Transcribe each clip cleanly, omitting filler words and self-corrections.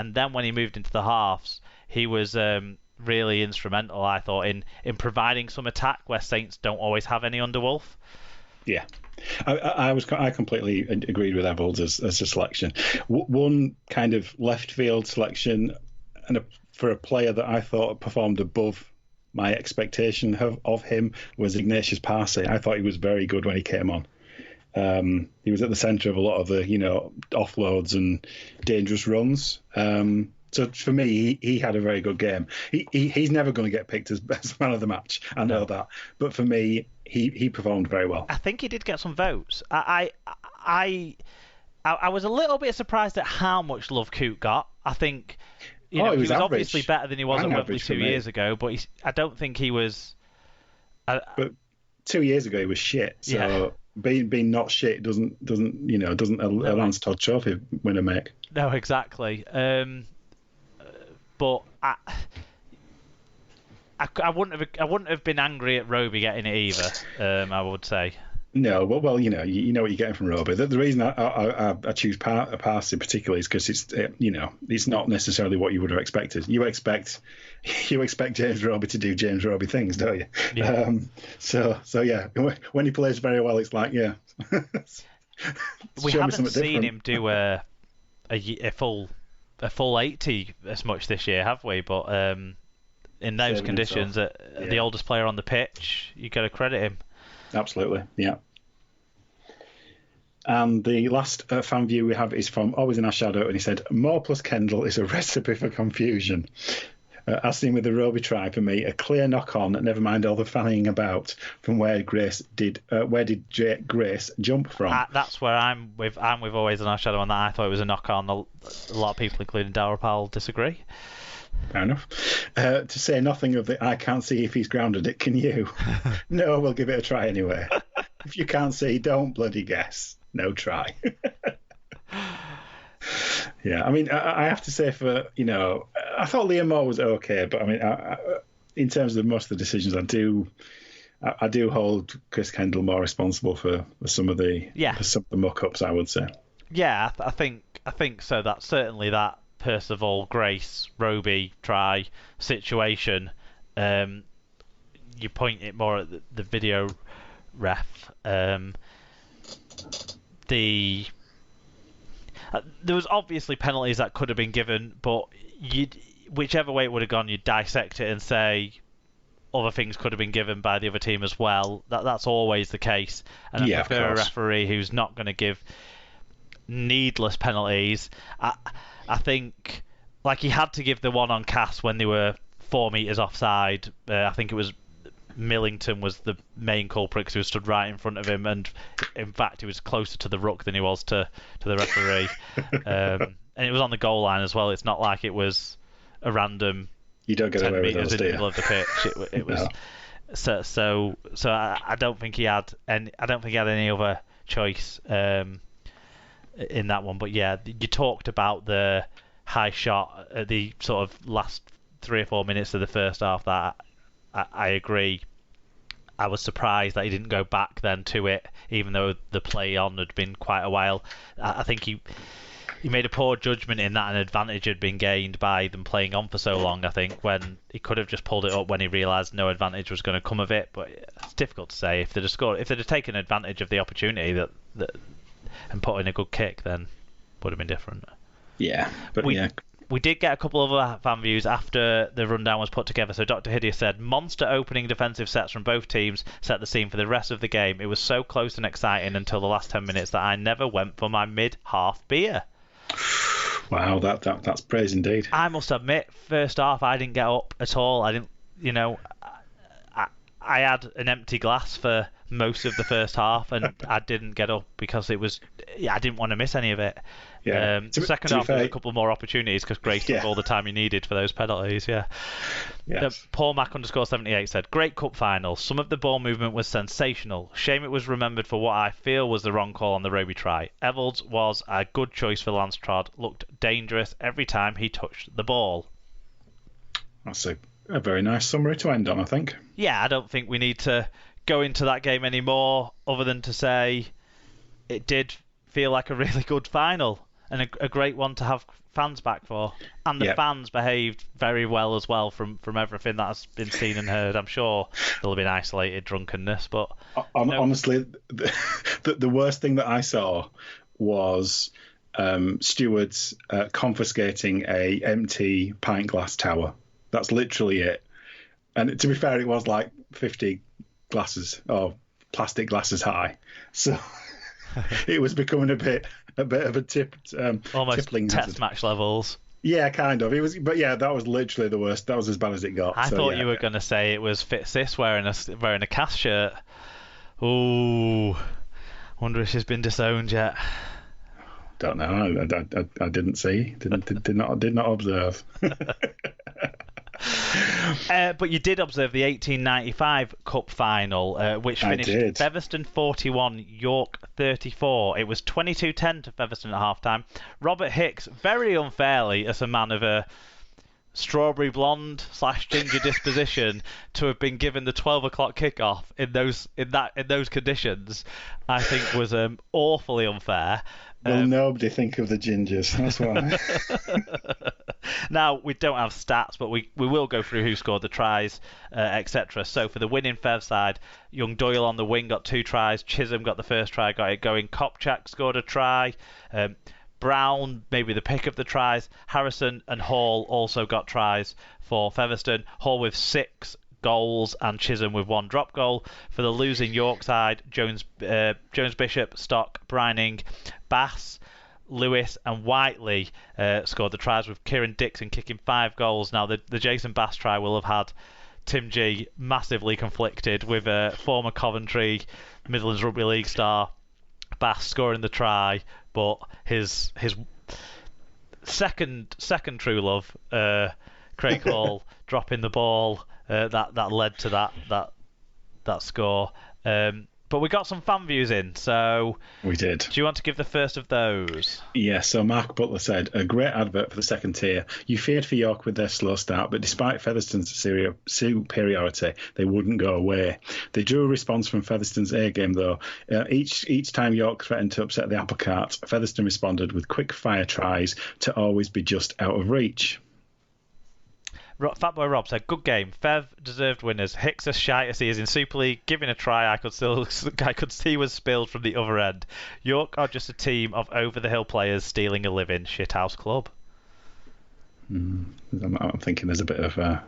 and then when he moved into the halves, he was really instrumental, I thought, in providing some attack where Saints don't always have any under Wolf. Yeah, I completely agreed with Evolds as a selection. One kind of left field selection, and for a player that I thought performed above my expectation of him, was Ignatius Parsi. I thought he was very good when he came on. He was at the centre of a lot of the offloads and dangerous runs. So for me, he had a very good game. He's never going to get picked as best man of the match. I know that, but for me, he performed very well. I think he did get some votes. I was a little bit surprised at how much love Coote got. I think he was obviously better than he was at Wembley 2 years ago, but I don't think he was. But 2 years ago he was shit. So yeah. Being not shit doesn't a Lance Todd Trophy winner make. No, exactly. But I wouldn't have been angry at Roby getting it either. I would say. No, well, you know what you're getting from Roby. The reason I choose Parsi particularly is because it's not necessarily what you would have expected. You expect James Roby to do James Roby things, don't you? Yeah. So yeah, when he plays very well, it's like yeah. We haven't seen him do a full 80 as much this year, have we? But in those conditions, the oldest player on the pitch, you got to credit him. Absolutely, yeah. And the last fan view we have is from Always in Our Shadow, and he said, Moore plus Kendall is a recipe for confusion. As seen with the Roby try, for me, a clear knock-on, never mind all the fanning about, from where did Grace jump from? That's where I'm with Always in Our Shadow on that. I thought it was a knock-on. A lot of people, including Darryl Powell, disagree. Fair enough. To say nothing of the I can't see if he's grounded it, can you? No, we'll give it a try anyway. If you can't see, don't bloody guess. No try. Yeah, I mean, I have to say I thought Liam Moore was okay, but I mean, in terms of most of the decisions, I do hold Chris Kendall more responsible for some of the muck-ups, I would say. Yeah, I think so. That's certainly that Percival, Grace, Roby try situation. You point it more at the video ref. There was obviously penalties that could have been given, but whichever way it would have gone, you'd dissect it and say other things could have been given by the other team as well. That's always the case. And I prefer a referee who's not going to give needless penalties. I think, like, he had to give the one on Cass when they were 4 metres offside. I think it was Millington was the main culprit because he was stood right in front of him, and in fact he was closer to the ruck than he was to the referee. And it was on the goal line as well. It's not like it was a random. You don't get 10 away metres with those, in the middle of the pitch. It was no. So I don't think he had any other choice in that one. But yeah, you talked about the high shot at the sort of last 3 or 4 minutes of the first half. That I agree. I was surprised that he didn't go back then to it, even though the play on had been quite a while. I think he made a poor judgment in that an advantage had been gained by them playing on for so long, I think, when he could have just pulled it up when he realised no advantage was going to come of it. But it's difficult to say. If they'd have taken advantage of the opportunity that and put in a good kick, then it would have been different. Yeah, but we did get a couple of other fan views after the rundown was put together. So Dr. Hideous said, monster opening defensive sets from both teams set the scene for the rest of the game. It was so close and exciting until the last 10 minutes that I never went for my mid-half beer. Wow, that's praise indeed. I must admit, first half I didn't get up at all. I didn't, I had an empty glass for most of the first half, and I didn't get up because I didn't want to miss any of it. Yeah. Second half, there was a couple more opportunities because Grace took all the time he needed for those penalties. Yeah. Yes. Paul Mac _78 said, great cup final. Some of the ball movement was sensational. Shame it was remembered for what I feel was the wrong call on the Roby try. Evolds was a good choice for Lance Trott. Looked dangerous every time he touched the ball. That's a very nice summary to end on, I think. Yeah, I don't think we need to go into that game anymore other than to say it did feel like a really good final and a great one to have fans back for, and the fans behaved very well as well from everything that has been seen and heard. I'm sure there'll have been isolated drunkenness, but honestly, the worst thing that I saw was stewards confiscating a empty pint glass tower. That's literally it. And to be fair, it was like 50 glasses or plastic glasses high, so it was becoming a bit of a almost tippling test hazard. match levels. Yeah, kind of. It was, but yeah, that was literally the worst. That was as bad as it got. I thought you were going to say it was Fitsis wearing a cast shirt. Ooh, wonder if she's been disowned yet. Don't know. I didn't see. Did not observe. But you did observe the 1895 Cup final, which finished Featherstone 41, York 34. It was 22-10 to Featherstone at half-time. Robert Hicks, very unfairly, as a man of a strawberry blonde / ginger disposition, to have been given the 12 o'clock kickoff in those conditions, I think was awfully unfair. Will nobody think of the gingers? That's why. Now, we don't have stats, but we will go through who scored the tries, etc. So for the winning Fev side, Young Doyle on the wing got 2 tries. Chisholm got the first try, got it going. Kopchak scored a try. Brown, maybe the pick of the tries. Harrison and Hall also got tries for Featherstone. Hall with 6 goals and Chisholm with 1 drop goal. For the losing York side, Jones Bishop, Stock, Brining, Bass, Lewis and Whiteley scored the tries, with Kieran Dixon kicking 5 goals. Now, the Jason Bass try will have had Tim G massively conflicted, with former Coventry Midlands Rugby League star Bass scoring the try, but his second true love, Craig Hall, dropping the ball that led to that score. But we got some fan views in, so we did. Do you want to give the first of those? Yeah, so Mark Butler said, a great advert for the second tier. You feared for York with their slow start, but despite Featherstone's superiority, they wouldn't go away. They drew a response from Featherstone's A game, though. Each time York threatened to upset the apple cart, Featherstone responded with quick-fire tries to always be just out of reach. Fatboy Rob said, good game. Fev deserved winners. Hicks as shy as he is in Super League, giving a try I could see was spilled from the other end. York are just a team of over-the-hill players stealing a living. Shithouse club. I'm thinking there's a bit of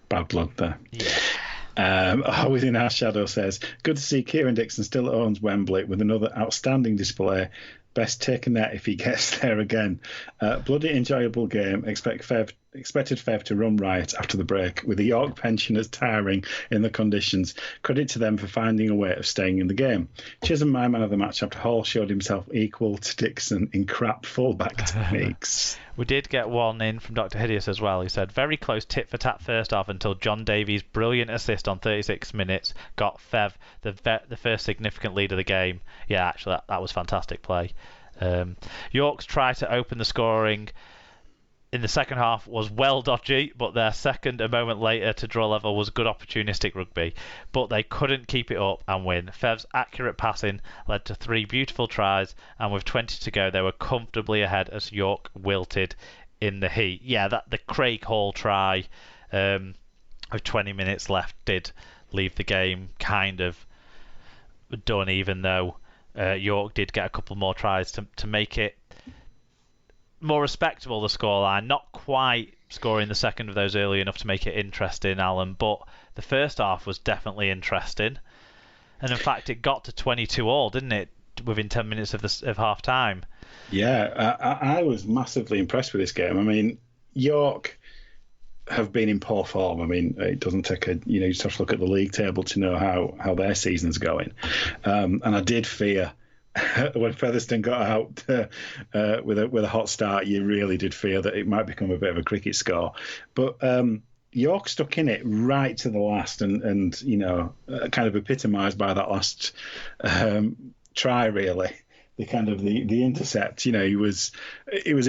bad blood there. Yeah. Within Our Shadow says, good to see Kieran Dixon still owns Wembley with another outstanding display. Best take a net if he gets there again. Bloody enjoyable game. Expected Fev to run riot after the break, with the York pensioners tiring in the conditions. Credit to them for finding a way of staying in the game. Chisholm, my man of the match, after Hall showed himself equal to Dixon in crap fullback techniques. We did get one in from Dr. Hideous as well. He said, very close tit for tat first half until John Davies' brilliant assist on 36 minutes got Fev the first significant lead of the game. Yeah, actually, that was fantastic play. York's try to open the scoring in the second half was well dodgy, but their second a moment later to draw level was good opportunistic rugby. But they couldn't keep it up and win. Fev's accurate passing led to 3 beautiful tries, and with 20 to go, they were comfortably ahead as York wilted in the heat. Yeah, the Craig Hall try with 20 minutes left did leave the game kind of done, even though York did get a couple more tries to make it more respectable, the scoreline. Not quite scoring the second of those early enough to make it interesting, Alan, but the first half was definitely interesting. And in fact, it got to 22-all, didn't it, within 10 minutes of half time? Yeah, I was massively impressed with this game. I mean, York have been in poor form. I mean, it doesn't take you just have to look at the league table to know how their season's going. And I did fear when Featherstone got out with a hot start, you really did fear that it might become a bit of a cricket score. But York stuck in it right to the last, and kind of epitomised by that last try, really. The kind of the intercept. It was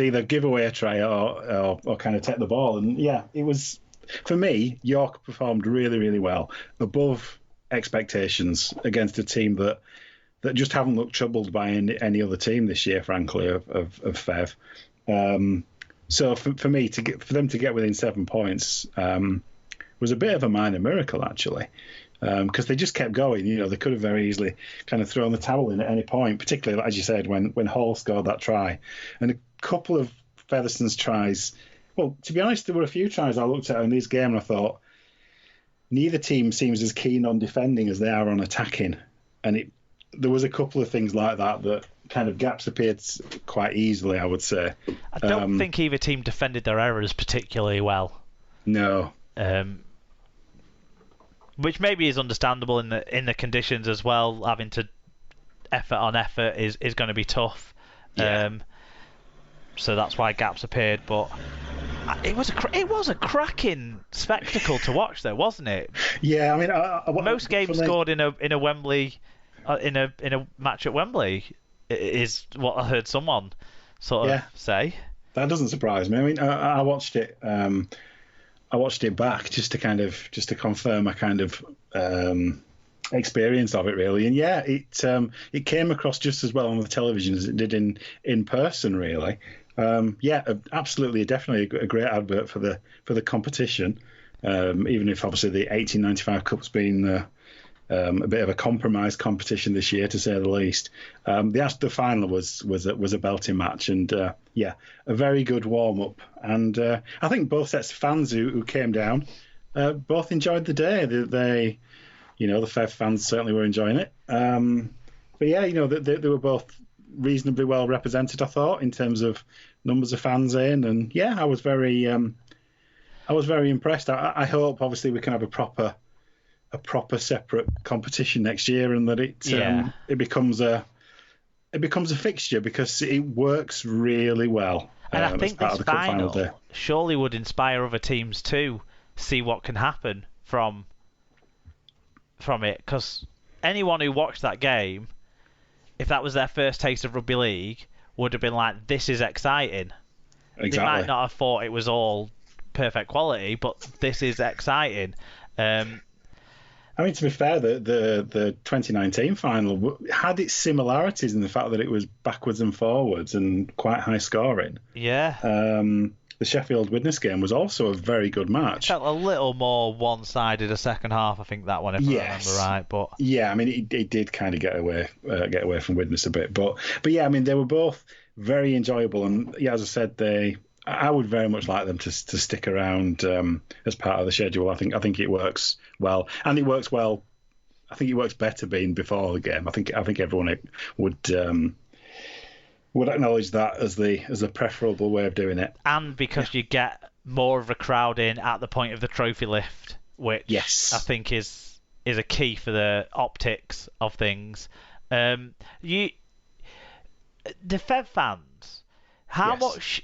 either give away a try or kind of take the ball. And yeah, it was, for me, York performed really, really well, above expectations, against a team that just haven't looked troubled by any other team this year, frankly, of Fev. So for me for them to get within 7 points was a bit of a minor miracle actually, because they just kept going. They could have very easily kind of thrown the towel in at any point, particularly as you said when Hall scored that try, and a couple of Featherston's tries. Well, to be honest, there were a few tries I looked at in this game and I thought neither team seems as keen on defending as they are on attacking, and there was a couple of things like that kind of gaps appeared quite easily, I would say. I don't think either team defended their errors particularly well. No. Which maybe is understandable in the conditions as well. Having to effort on effort is going to be tough. Yeah. So that's why gaps appeared. But it was a cracking spectacle to watch, though, wasn't it? Yeah, I mean, most games scored in a Wembley in a match at Wembley is what I heard someone sort of say. That doesn't surprise me. I mean, I watched it. I watched it back just to confirm my kind of experience of it, really. And yeah, it came across just as well on the television as it did in person, really. Absolutely, definitely a great advert for the competition. Even if obviously the 1895 Cup's been a bit of a compromised competition this year, to say the least. The final was a belting match, and a very good warm up. And I think both sets of fans who came down both enjoyed the day. The Fev fans certainly were enjoying it. But yeah, they were both reasonably well represented, I thought, in terms of numbers of fans in. And yeah, I was very impressed. I hope obviously we can have a proper separate competition next year, and that it becomes a fixture, because it works really well. And I think this final surely would inspire other teams to see what can happen from it, because anyone who watched that game, if that was their first taste of rugby league, would have been like, this is exciting. Exactly. They might not have thought it was all perfect quality, but this is exciting. I mean, to be fair, the 2019 final had its similarities in the fact that it was backwards and forwards and quite high scoring. Yeah. The Sheffield Widnes game was also a very good match. It felt a little more one-sided a second half, I think, that one, if I remember right. But yeah, I mean, it did kind of get away from Widnes a bit, but yeah, I mean, they were both very enjoyable, and yeah, as I said, I would very much like them to stick around as part of the schedule. I think it works well, and it works well. I think it works better being before the game. I think everyone would acknowledge that as the preferable way of doing it. And because you get more of a crowd in at the point of the trophy lift, which I think is a key for the optics of things. The Fev fans, how much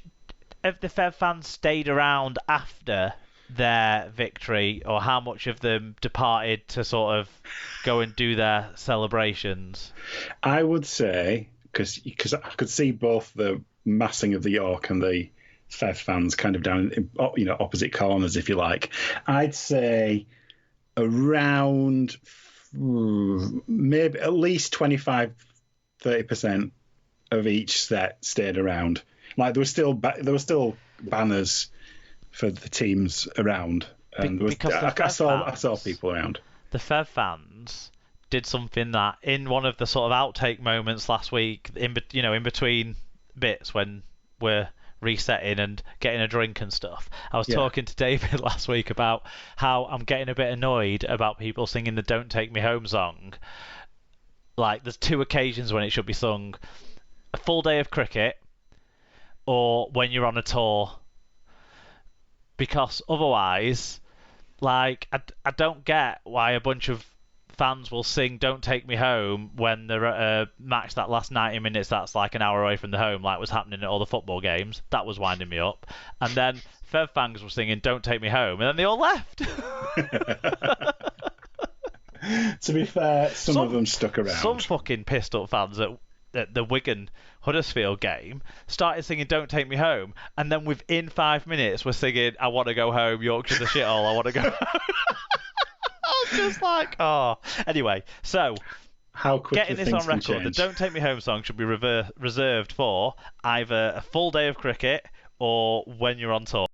of the Fev fans stayed around after their victory, or how much of them departed to sort of go and do their celebrations? I would say, because I could see both the massing of the York and the Fev fans kind of down in, opposite corners, if you like. I'd say around maybe at least 25-30% of each set stayed around. Like there were still banners for the teams around, and I saw people around. The Fev fans did something that in one of the sort of outtake moments last week, in between bits when we're resetting and getting a drink and stuff. I was talking to David last week about how I'm getting a bit annoyed about people singing the "Don't Take Me Home" song. Like, there's two occasions when it should be sung: a full day of cricket, or when you're on a tour. Because otherwise, like, I don't get why a bunch of fans will sing "Don't Take Me Home" when they're at a match that lasts 90 minutes that's like an hour away from the home, like was happening at all the football games. That was winding me up. And then Fev fans were singing "Don't Take Me Home," and then they all left. To be fair, some of them stuck around. Some fucking pissed up fans at the Wigan Huddersfield game started singing "Don't Take Me Home," and then within 5 minutes we're singing "I Want to Go Home, Yorkshire's a shithole, I want to go home." I was just like, oh. Anyway, so how getting this on record, the "Don't Take Me Home" song should be reserved for either a full day of cricket or when you're on tour?